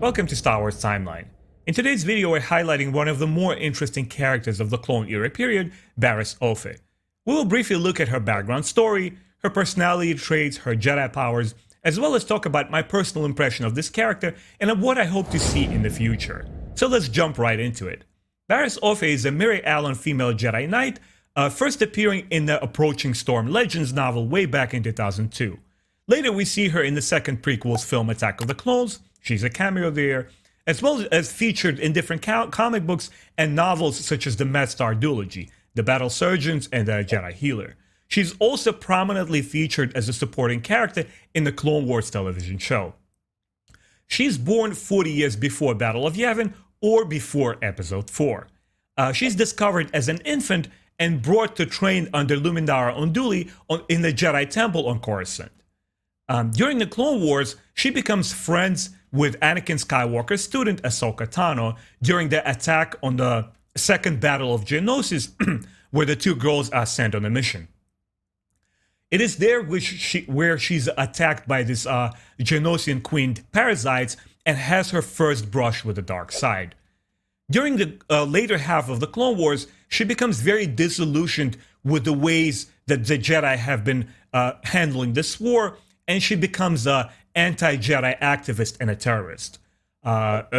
Welcome to Star Wars Timeline. In today's video, we're highlighting one of the more interesting characters of the Clone Era period, Barriss Offee. We will briefly look at her background story, her personality traits, her Jedi powers, as well as talk about my personal impression of this character and of what I hope to see in the future. So let's jump right into it. Barriss Offee is a Mary Allen female Jedi Knight, first appearing in the Approaching Storm Legends novel way back in 2002. Later we see her in the second prequel's film Attack of the Clones. She's a cameo there, as well as featured in different comic books and novels such as the Medstar duology, The Battle Surgeons, and The Jedi Healer. She's also prominently featured as a supporting character in the Clone Wars television show. She's born 40 years before Battle of Yavin or before Episode 4. She's discovered as an infant and brought to train under Lumindara Unduli in the Jedi Temple on Coruscant. During the Clone Wars, she becomes friends with Anakin Skywalker's student Ahsoka Tano during the attack on the Second Battle of Geonosis, where the two girls are sent on a mission. It is there where she's attacked by this Geonosian queen parasites and has her first brush with the dark side. During the later half of the Clone Wars, she becomes very disillusioned with the ways that the Jedi have been handling this war, and she becomes an anti-Jedi activist and a terrorist.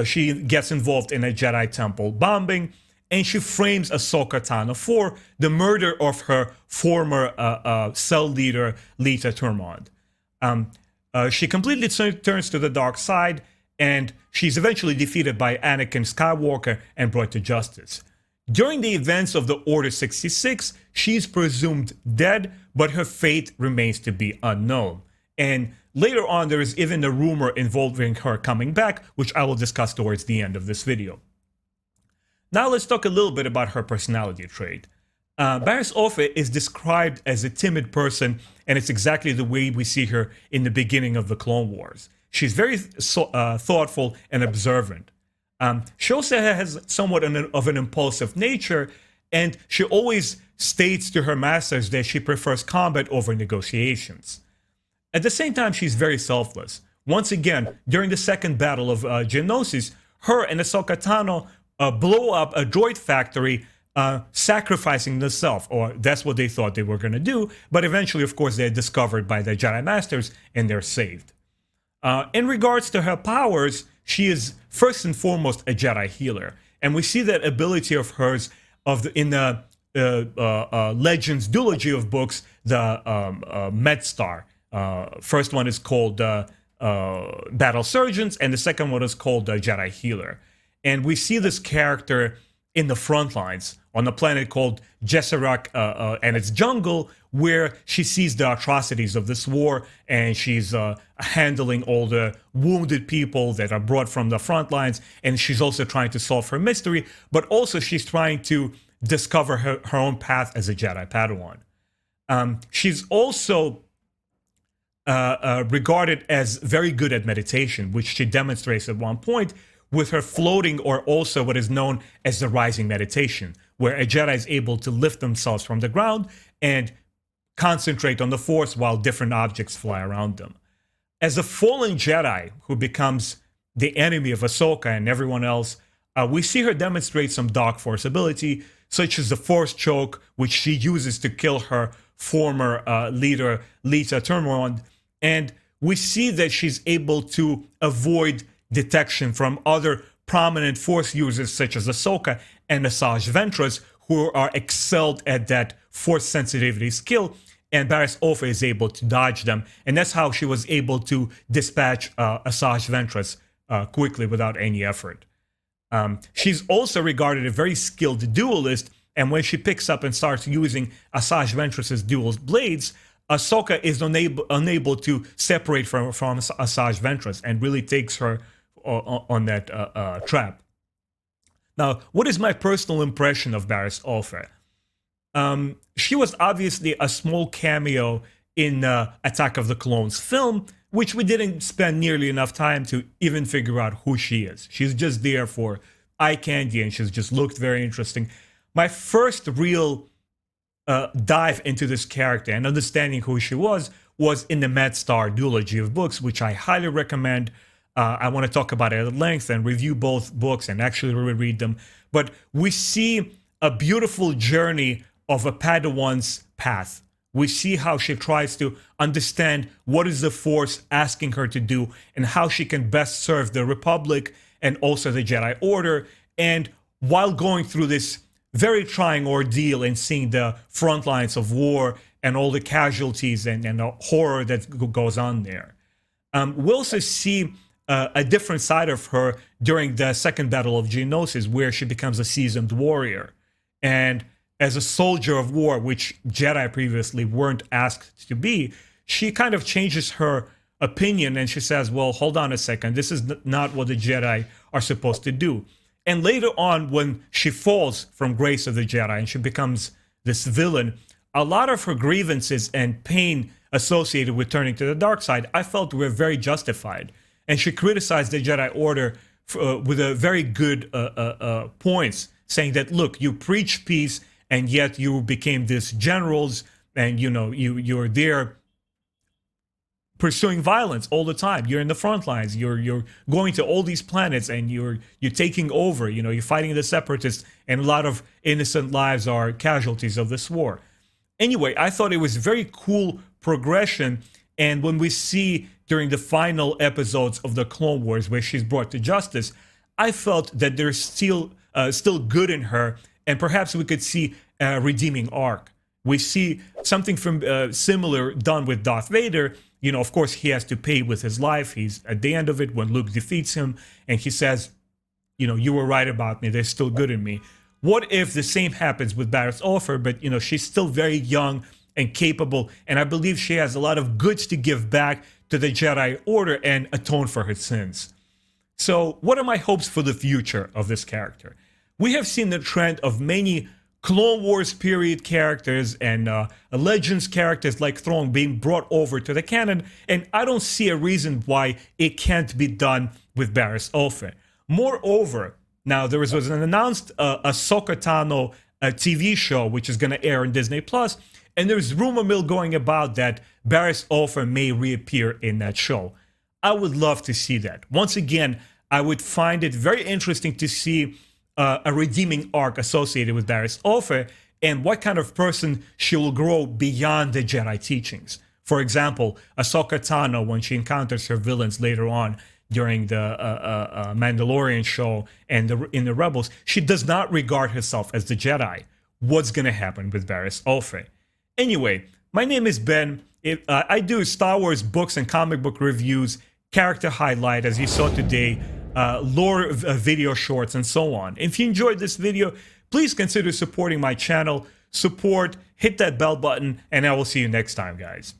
She gets involved in a Jedi Temple bombing, and she frames Ahsoka Tano for the murder of her former cell leader, Lita Turmond. She completely turns to the dark side, and she's eventually defeated by Anakin Skywalker and brought to justice. During the events of the Order 66, she's presumed dead, but her fate remains to be unknown. And later on, there is even a rumor involving her coming back, which I will discuss towards the end of this video. Now let's talk a little bit about her personality trait. Barriss Offee is described as a timid person, and it's exactly the way we see her in the beginning of the Clone Wars. She's very thoughtful and observant. She also has somewhat of an impulsive nature, and she always states to her masters that she prefers combat over negotiations. At the same time, she's very selfless. Once again, during the second battle of Geonosis, her and Ahsoka Tano blow up a droid factory, sacrificing themselves, or that's what they thought they were going to do, but eventually, of course, they're discovered by the Jedi Masters, and they're saved. In regards to her powers, she is first and foremost a Jedi healer, and we see that ability of hers in the Legends duology of books, the Medstar. First one is called Battle Surgeons, and the second one is called Jedi Healer. And we see this character in the front lines on a planet called Jessarak and its jungle, where she sees the atrocities of this war, and she's handling all the wounded people that are brought from the front lines, and she's also trying to solve her mystery, but also she's trying to discover her own path as a Jedi Padawan. She's also regarded as very good at meditation, which she demonstrates at one point with her floating, or also what is known as the rising meditation, where a Jedi is able to lift themselves from the ground and concentrate on the Force while different objects fly around them. As a fallen Jedi who becomes the enemy of Ahsoka and everyone else, we see her demonstrate some dark Force ability, such as the Force choke, which she uses to kill her former leader, Lita Turmond, and we see that she's able to avoid detection from other prominent Force users such as Ahsoka and Asajj Ventress, who are excelled at that Force sensitivity skill, and Barriss Offee is able to dodge them, and that's how she was able to dispatch Asajj Ventress quickly without any effort. She's also regarded as a very skilled duelist, and when she picks up and starts using Asajj Ventress's dual blades, Ahsoka is unable to separate from Asajj Ventress and really takes her on that trap. Now, what is my personal impression of Barriss Offee? She was obviously a small cameo in Attack of the Clones film, which we didn't spend nearly enough time to even figure out who she is. She's just there for eye candy, and she's just looked very interesting. My first real dive into this character and understanding who she was in the Medstar duology of books, which I highly recommend. I want to talk about it at length and review both books and actually reread them. But we see a beautiful journey of a Padawan's path. We see how she tries to understand what is the Force asking her to do and how she can best serve the Republic and also the Jedi Order. And while going through this very trying ordeal and seeing the front lines of war and all the casualties and the horror that goes on there. We also see a different side of her during the second battle of Geonosis, where she becomes a seasoned warrior. And as a soldier of war, which Jedi previously weren't asked to be, she kind of changes her opinion and she says, well, hold on a second, this is not what the Jedi are supposed to do. And later on, when she falls from grace of the Jedi and she becomes this villain, a lot of her grievances and pain associated with turning to the dark side, I felt were very justified. And she criticized the Jedi Order with a very good points, saying that, look, you preach peace and yet you became these generals and, you know, you're there pursuing violence all the time. You're in the front lines. You're going to all these planets and you're taking over. You know, you're fighting the separatists, and a lot of innocent lives are casualties of this war. Anyway, I thought it was very cool progression. And when we see during the final episodes of the Clone Wars where she's brought to justice, I felt that there's still good in her, and perhaps we could see a redeeming arc. We see something from similar done with Darth Vader. You know, of course, he has to pay with his life. He's at the end of it when Luke defeats him, and he says, you know, you were right about me. There's still good in me. What if the same happens with Barriss Offee, but, you know, she's still very young and capable, and I believe she has a lot of goods to give back to the Jedi Order and atone for her sins. So what are my hopes for the future of this character? We have seen the trend of many Clone Wars period characters and Legends characters like Thrawn being brought over to the canon, and I don't see a reason why it can't be done with Barriss Offee. Moreover, now there was an announced Ahsoka Tano TV show which is going to air on Disney Plus, and there's rumor mill going about that Barriss Offee may reappear in that show. I would love to see that. Once again, I would find it very interesting to see a redeeming arc associated with Barriss Offee and what kind of person she will grow beyond the Jedi teachings. For example, Ahsoka Tano, when she encounters her villains later on during the Mandalorian show and in the Rebels, she does not regard herself as the Jedi. What's going to happen with Barriss Offee? Anyway, my name is Ben. I do Star Wars books and comic book reviews, character highlight, as you saw today, lore video shorts, and so on. If you enjoyed this video, please consider supporting my channel. Support, hit that bell button, and I will see you next time, guys.